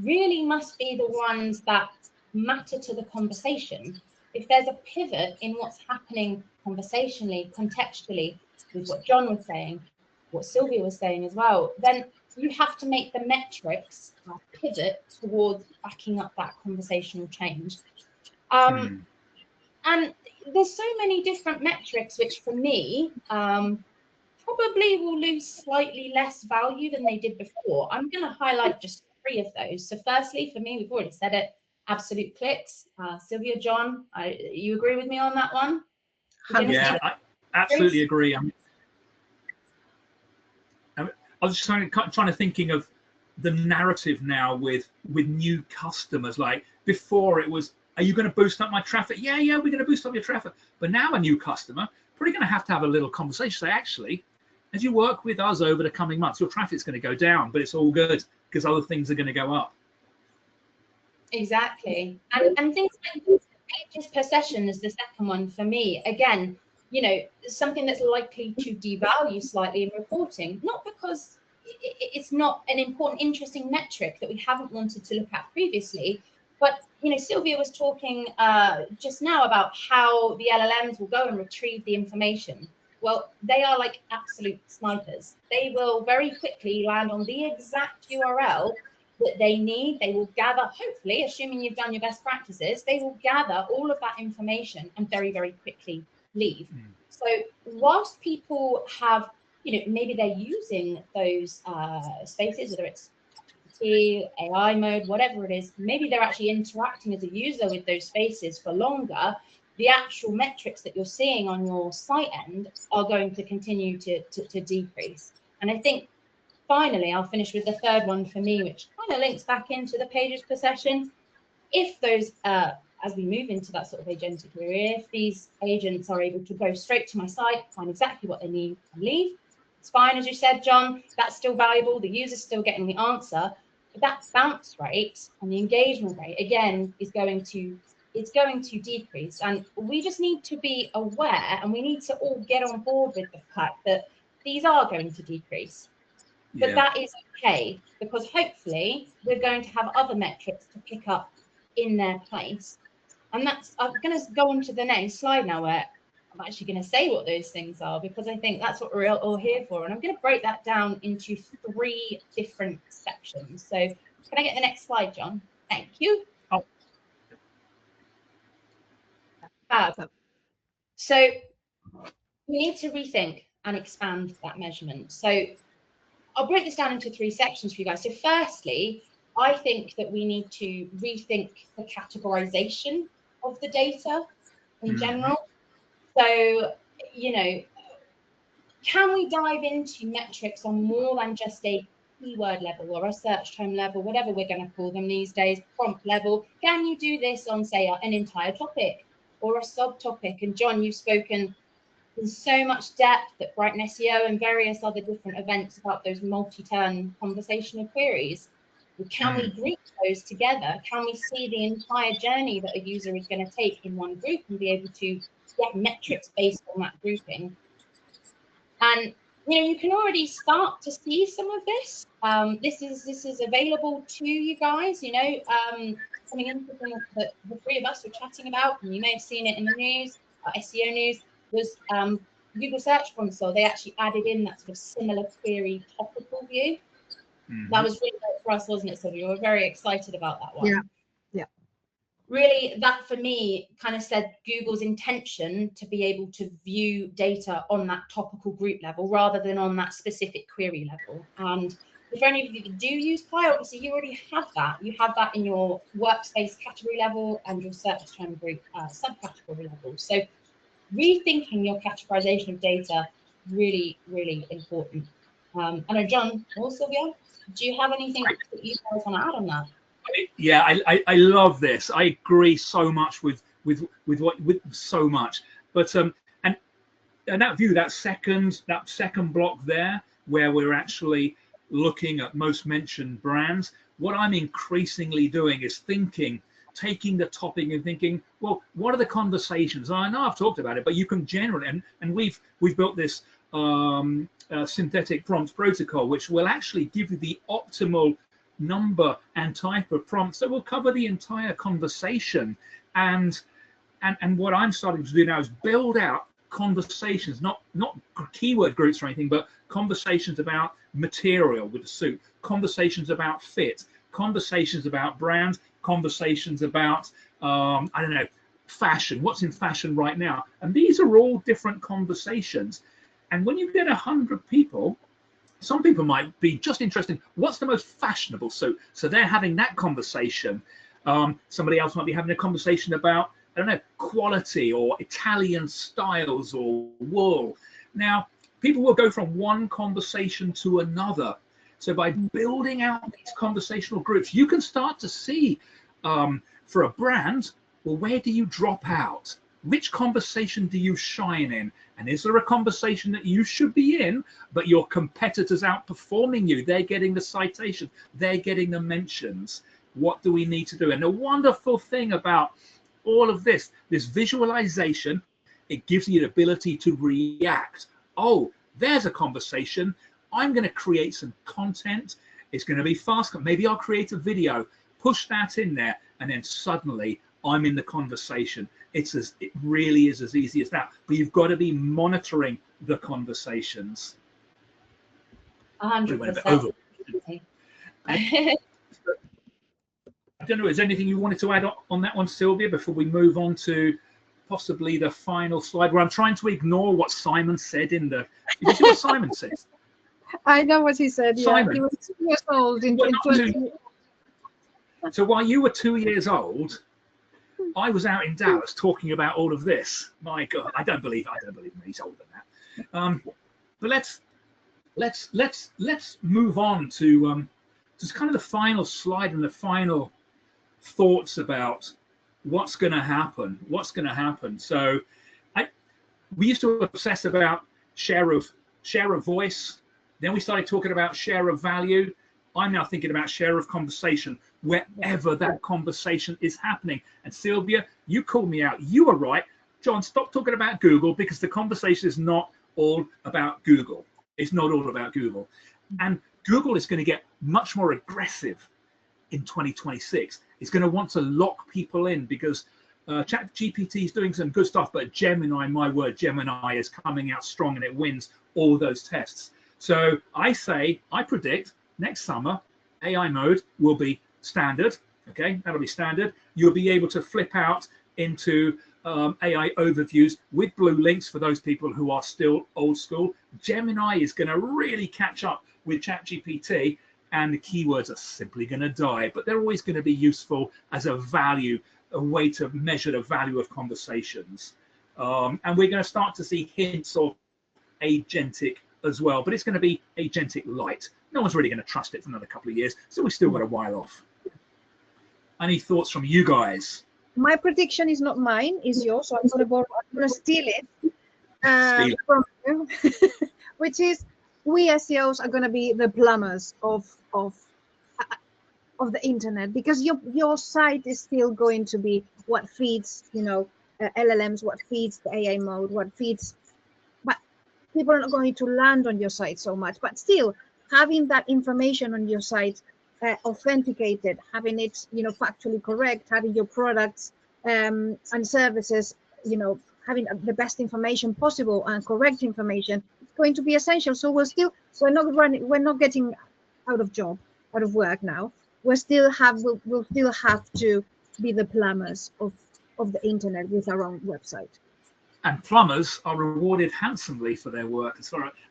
[SPEAKER 3] really must be the ones that matter to the conversation. If there's a pivot in what's happening conversationally, contextually, with what John was saying, what Sylvia was saying as well, then you have to make the metrics pivot towards backing up that conversational change. And there's so many different metrics, which for me, probably will lose slightly less value than they did before. I'm going to highlight just 3 of those. So firstly, for me, we've already said it, absolute clicks. Sylvia, John, you agree with me on that one?
[SPEAKER 1] Yeah, I absolutely agree. I was just trying to thinking of the narrative now with new customers. Like before, it was, are you going to boost up my traffic? Yeah, we're going to boost up your traffic. But now a new customer, probably going to have a little conversation. Say, actually, as you work with us over the coming months, your traffic's going to go down, but it's all good because other things are going to go up.
[SPEAKER 3] Exactly. And things like pages per session is the second one for me. Again, you know, something that's likely to devalue slightly in reporting, not because it's not an important, interesting metric that we haven't wanted to look at previously, but, you know, Sylvia was talking just now about how the LLMs will go and retrieve the information. Well, they are like absolute snipers. They will very quickly land on the exact URL that they need. They will gather, hopefully, assuming you've done your best practices, they will gather all of that information and very, very quickly leave. So whilst people have, you know, maybe they're using those spaces, whether it's AI mode, whatever it is, maybe they're actually interacting as a user with those spaces for longer, the actual metrics that you're seeing on your site end are going to continue to decrease. And I think, finally, I'll finish with the third one for me, which kind of links back into the pages per session. If those, as we move into that sort of agentic area, if these agents are able to go straight to my site, find exactly what they need and leave, it's fine, as you said, John, that's still valuable. The user's still getting the answer. But that bounce rate and the engagement rate, again, is going to decrease. And we just need to be aware, and we need to all get on board with the fact that these are going to decrease. But that is okay, because hopefully we're going to have other metrics to pick up in their place. And that's, I'm going to go on to the next slide now, where I'm actually going to say what those things are, because I think that's what we're all here for. And I'm going to break that down into 3 different sections. So can I get the next slide, John? Thank you.
[SPEAKER 1] Oh.
[SPEAKER 3] So we need to rethink and expand that measurement. So I'll break this down into 3 sections for you guys. So firstly, I think that we need to rethink the categorization of the data in general. So, you know, can we dive into metrics on more than just a keyword level or a search term level, whatever we're going to call them these days, prompt level? Can you do this on, say, an entire topic or a subtopic? And John, you've spoken in so much depth at Brighton SEO and various other different events about those multi-turn conversational queries. Can we group those together? Can we see the entire journey that a user is going to take in one group and be able to get metrics based on that grouping? And you know, you can already start to see some of this. This is available to you guys. You know, coming into the 3 of us were chatting about, and you may have seen it in the news, SEO news, was Google Search Console. They actually added in that sort of similar query topical view. That was really great for us, wasn't it? So we were very excited about that one.
[SPEAKER 2] Yeah.
[SPEAKER 3] Really, that for me kind of said Google's intention to be able to view data on that topical group level rather than on that specific query level. And if any of you do use Pi, obviously you already have that. You have that in your workspace category level and your search term group subcategory level. So rethinking your categorization of data, really, really important. I know, John or Sylvia, do you have anything that you guys want to add on that?
[SPEAKER 1] Yeah, I love this. I agree so much with so much. But and that view, that second block there, where we're actually looking at most mentioned brands, what I'm increasingly doing is taking the topic and thinking, well, what are the conversations? I know I've talked about it, but you can generally, and we've built this synthetic prompts protocol, which will actually give you the optimal number and type of prompts that will cover the entire conversation. And what I'm starting to do now is build out conversations, not keyword groups or anything, but conversations about material with the suit, conversations about fit, conversations about brand, conversations about I don't know, fashion, what's in fashion right now. And these are all different conversations. And when you get 100 people, some people might be just interested in what's the most fashionable suit. So they're having that conversation. Somebody else might be having a conversation about, I don't know, quality or Italian styles or wool. Now, people will go from one conversation to another. So by building out these conversational groups, you can start to see for a brand, well, where do you drop out? Which conversation do you shine in? And is there a conversation that you should be in, but your competitors outperforming you? They're getting the citation, they're getting the mentions. What do we need to do? And the wonderful thing about all of this visualization, it gives you the ability to react. Oh, there's a conversation. I'm going to create some content. It's going to be fast. Maybe I'll create a video, push that in there, and then suddenly I'm in the conversation. It really is as easy as that. But you've got to be monitoring the conversations.
[SPEAKER 3] 100%.
[SPEAKER 1] I don't know, is there anything you wanted to add on that one, Sylvia, before we move on to possibly the final slide, where I'm trying to ignore what Simon said in the... Did you see what Simon says?
[SPEAKER 2] I know what he said.
[SPEAKER 1] Simon,
[SPEAKER 2] yeah, he was 2 years old in 20.
[SPEAKER 1] So while you were 2 years old, I was out in Dallas talking about all of this. My God, I don't believe him. He's older than that. But let's move on to just kind of the final slide and the final thoughts about what's going to happen. So we used to obsess about share of voice. Then we started talking about share of value. I'm now thinking about share of conversation, wherever that conversation is happening. And Sylvia, you called me out. You were right. John, stop talking about Google, because the conversation is not all about Google. It's not all about Google. And Google is going to get much more aggressive in 2026. It's going to want to lock people in, because ChatGPT is doing some good stuff, but Gemini, my word, Gemini is coming out strong and it wins all those tests. So I predict next summer, AI mode will be standard. Okay, that'll be standard. You'll be able to flip out into AI overviews with blue links for those people who are still old school. Gemini is going to really catch up with ChatGPT, and the keywords are simply going to die, but they're always going to be useful as a value, a way to measure the value of conversations. And we're going to start to see hints of agentic as well, but it's going to be agentic light. No one's really going to trust it for another couple of years, so we've still got a while off. Any thoughts from you guys?
[SPEAKER 2] My prediction is not mine, is yours, so I'm going to steal it from you, which is we SEOs are going to be the plumbers of the internet, because your site is still going to be what feeds, LLMs, what feeds the AI mode, what feeds, but people are not going to land on your site so much. But still, having that information on your site authenticated, having it, factually correct, having your products and services, having the best information possible and correct information, it's going to be essential. So we're not getting out of work now. We'll still have to be the plumbers of the internet with our own website.
[SPEAKER 1] And plumbers are rewarded handsomely for their work.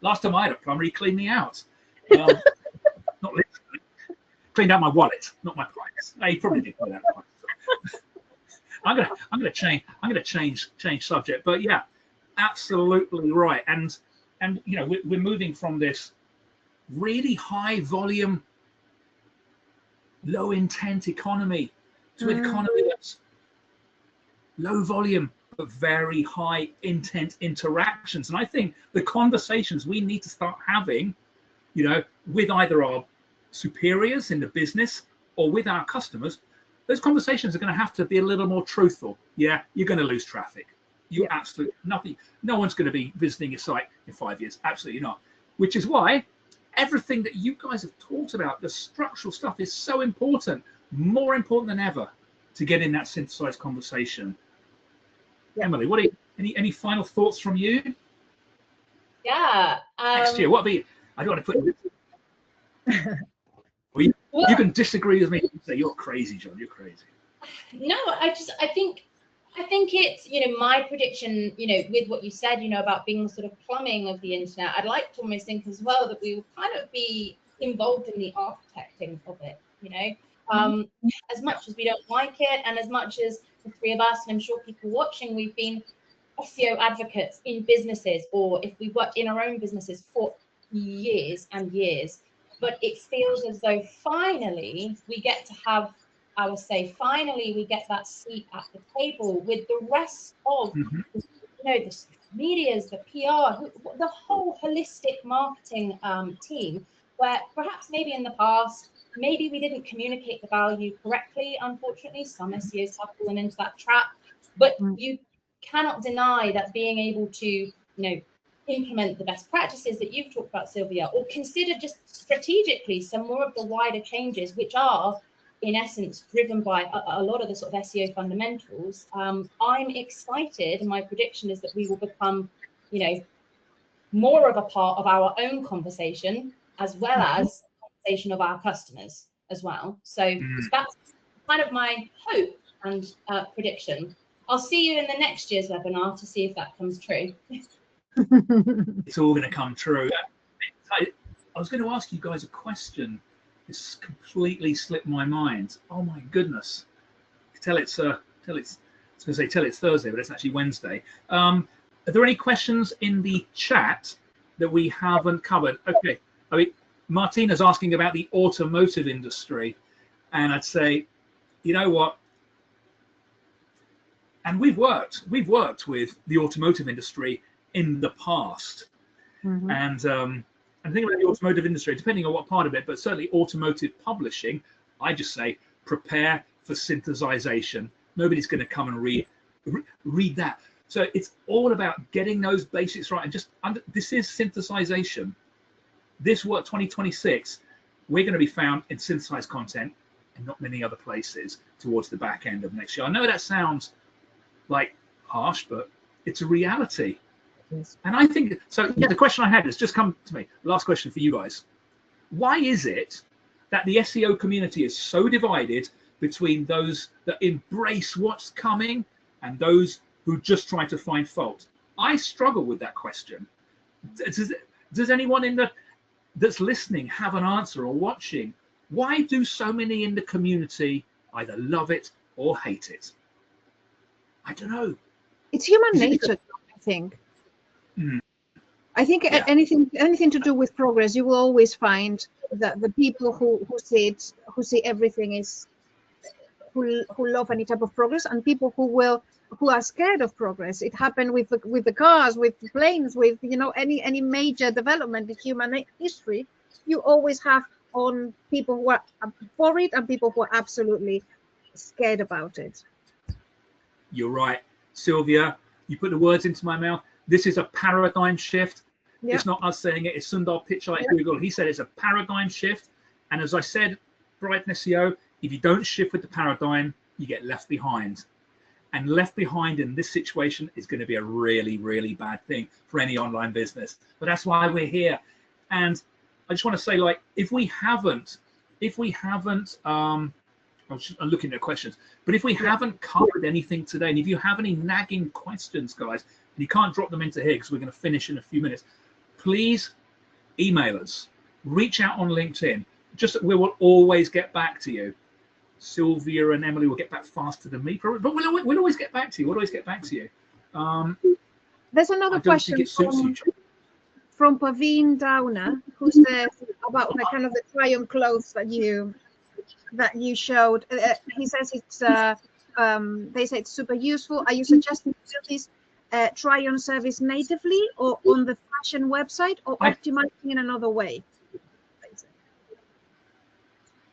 [SPEAKER 1] Last time I had a plumber, he cleaned me out. Not literally. Cleaned out my wallet, not my price. No, he probably did clean out my price. I'm gonna change subject. But yeah, absolutely right. And we're moving from this really high volume, low intent economy to an economy that's low volume but very high intent interactions. And I think the conversations we need to start having, with either our superiors in the business or with our customers, those conversations are going to have to be a little more truthful. Yeah, you're going to lose traffic. Absolutely nothing. No one's going to be visiting your site in 5 years. Absolutely not. Which is why everything that you guys have talked about, the structural stuff, is so important, more important than ever, to get in that synthesized conversation. Yeah. Emily, what are any final thoughts from you?
[SPEAKER 3] Yeah.
[SPEAKER 1] Next year, what be? I don't want to put. You can disagree with me and say you're crazy, John. You're crazy.
[SPEAKER 3] No, I think it's, my prediction, with what you said, about being sort of plumbing of the internet, I'd like to almost think as well that we will kind of be involved in the architecting of it, as much as we don't like it, and as much as the three of us, and I'm sure people watching, we've been SEO advocates in businesses, or if we worked in our own businesses for years and years. But it feels as though finally we get to have our say. Finally, we get that seat at the table with the rest of, the medias, the PR, the whole holistic marketing team, where perhaps maybe in the past maybe we didn't communicate the value correctly. Unfortunately, some SEOs have fallen into that trap, but you cannot deny that being able to, implement the best practices that you've talked about, Sylvia, or consider just strategically some more of the wider changes, which are in essence driven by a lot of the sort of SEO fundamentals. I'm excited, and my prediction is that we will become, more of a part of our own conversation, as well as conversation of our customers as well. So that's kind of my hope and prediction. I'll see you in the next year's webinar to see if that comes true.
[SPEAKER 1] It's all going to come true. I was going to ask you guys a question. It's completely slipped my mind. Oh my goodness! Tell it's Thursday, but it's actually Wednesday. Are there any questions in the chat that we haven't covered? Okay, I mean, Martina's asking about the automotive industry, and I'd say, you know what? And we've worked with the automotive industry in the past, and think about the automotive industry, depending on what part of it, but certainly automotive publishing. I just say prepare for synthesization. Nobody's going to come and read that. So it's all about getting those basics right. And this is synthesization. This work 2026, we're going to be found in synthesized content and not many other places towards the back end of next year. I know that sounds like harsh, but it's a reality. Yes. And I think, so the question I had has just come to me. Last question for you guys. Why is it that the SEO community is so divided between those that embrace what's coming and those who just try to find fault? I struggle with that question. Does anyone that's listening have an answer or watching? Why do so many in the community either love it or hate it? I don't know.
[SPEAKER 2] It's human nature, I think. I think anything to do with progress, you will always find that the people who see everything is who love any type of progress, and people who are scared of progress. It happened with the cars, with the planes, with any major development in human history. You always have on people who are worried and people who are absolutely scared about it.
[SPEAKER 1] You're right, Sylvia. You put the words into my mouth. This is a paradigm shift. Yep. It's not us saying it. It's Sundar Pichai at Google. He said it's a paradigm shift. And as I said, Brighton SEO, if you don't shift with the paradigm, you get left behind. And left behind in this situation is going to be a really, really bad thing for any online business. But that's why we're here. And I just want to say, like, if we haven't, I'm looking at questions, but if we haven't covered anything today, and if you have any nagging questions, guys, and you can't drop them into here because we're going to finish in a few minutes, please email us, reach out on LinkedIn. We will always get back to you. Sylvia and Emily will get back faster than me, probably, but we'll always get back to you. We'll always get back to you.
[SPEAKER 2] There's another question from Paveen Downer, who says about the kind of the try-on clothes that you showed. He says it's they say it's super useful. Are you suggesting to do this try-on service natively or on the fashion website, or optimizing in another way?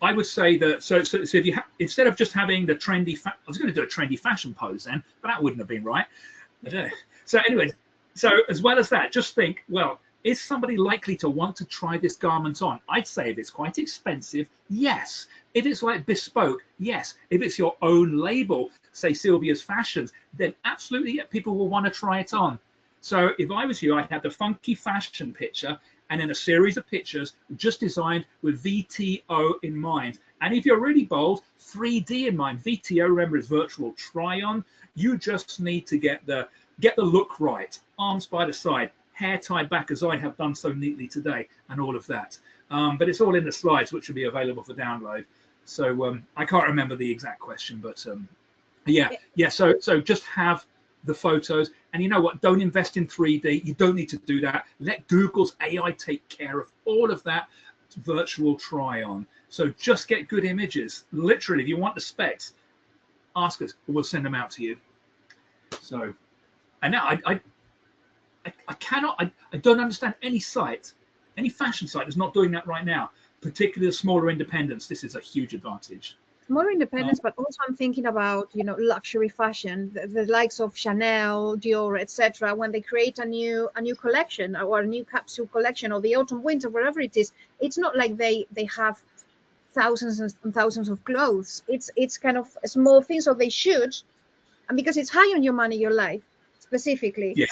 [SPEAKER 1] I would say that so if you instead of just having the trendy, I was going to do a trendy fashion pose then, but that wouldn't have been right. I don't know. So anyway, so as well as that, just think, well, is somebody likely to want to try this garment on? I'd say if it's quite expensive, yes. If it's like bespoke, yes. If it's your own label, say Sylvia's Fashions, then absolutely, yeah, people will want to try it on. So if I was you, I'd have the funky fashion picture and then a series of pictures just designed with VTO in mind. And if you're really bold, 3D in mind. VTO, remember, is virtual try-on. You just need to get the look right. Arms by the side, hair tied back as I have done so neatly today, and all of that. But it's all in the slides, which will be available for download. So I can't remember the exact question, but yeah. So just have the photos, and you know what? Don't invest in 3D. You don't need to do that. Let Google's AI take care of all of that virtual try-on. So just get good images. Literally, if you want the specs, ask us. We'll send them out to you. So, and now I don't understand any site, any fashion site that's not doing that right now. particularly the smaller independents, this is a huge advantage.
[SPEAKER 2] More independence, but also I'm thinking about, you know, luxury fashion, the likes of Chanel, Dior, etc. When they create a new collection or a new capsule collection or the autumn winter, wherever it is, it's not like they have thousands and thousands of clothes. It's kind of a small thing, so they should, and because it's high on your money, your life specifically.
[SPEAKER 1] Yeah.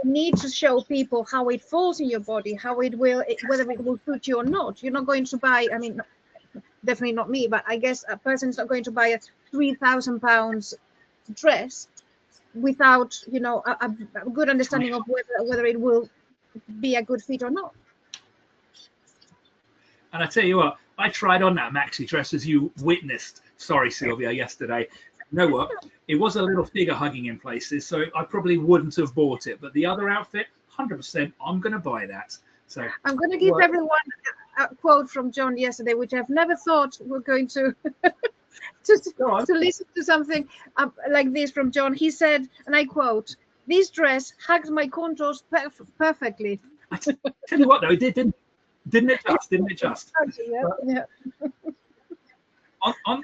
[SPEAKER 2] You need to show people how it falls in your body, how it will, whether it will suit you or not. You're not going to buy, I mean, definitely not me, but I guess a person's not going to buy a £3,000 dress without, you know, a good understanding of whether it will be a good fit or not.
[SPEAKER 1] And I tell you what, I tried on that maxi dress, as you witnessed, sorry Sylvia, yesterday. You know what? It was a little figure hugging in places, so I probably wouldn't have bought it. But the other outfit, 100%, I'm going to buy that. So
[SPEAKER 2] I'm going to give everyone a quote from John yesterday, which I've never thought we're going to to listen to something like this from John. He said, and I quote, "This dress hugs my contours perfectly."
[SPEAKER 1] I tell you what, though, it didn't it just? Didn't it just?
[SPEAKER 2] Yeah.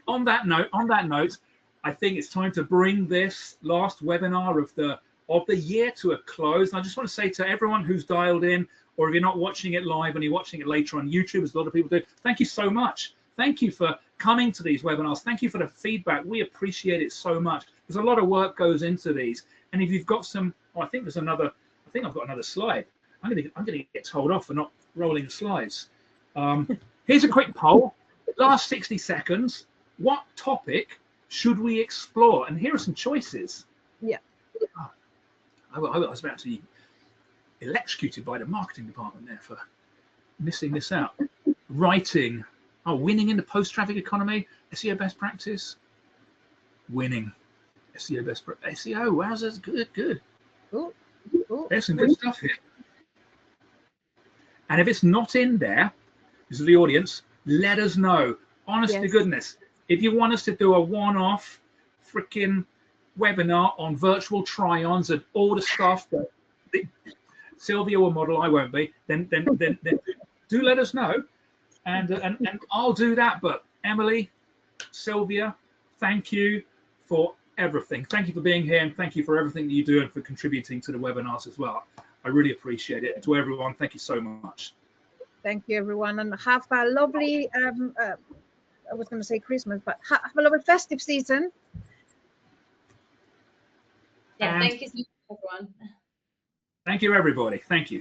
[SPEAKER 1] On that note, I think it's time to bring this last webinar of the year to a close. And I just want to say to everyone who's dialed in, or if you're not watching it live and you're watching it later on YouTube, as a lot of people do, thank you so much. Thank you for coming to these webinars. Thank you for the feedback. We appreciate it so much. There's a lot of work goes into these. And if you've got some, I think I've got another slide. I'm gonna get told off for not rolling the slides. Here's a quick poll. Last 60 seconds. What topic should we explore? And here are some choices.
[SPEAKER 2] Yeah.
[SPEAKER 1] I was about to be electrocuted by the marketing department there for missing this out. Writing. Oh, winning in the post-traffic economy. SEO best practice. Winning. SEO best practice. SEO. Wowzers. Good.
[SPEAKER 2] Ooh.
[SPEAKER 1] There's some good stuff here. And if it's not in there, this is the audience, let us know. Honest to goodness. If you want us to do a one-off freaking webinar on virtual try-ons and all the stuff that Sylvia will model, I won't be, then do let us know. And I'll do that. But Emily, Sylvia, thank you for everything. Thank you for being here, and thank you for everything that you do and for contributing to the webinars as well. I really appreciate it. To everyone, thank you so much.
[SPEAKER 2] Thank you, everyone, and have a lovely, I was going to say Christmas, but have a lovely festive season.
[SPEAKER 3] Yeah, thank you so much, everyone.
[SPEAKER 1] Thank you, everybody. Thank you.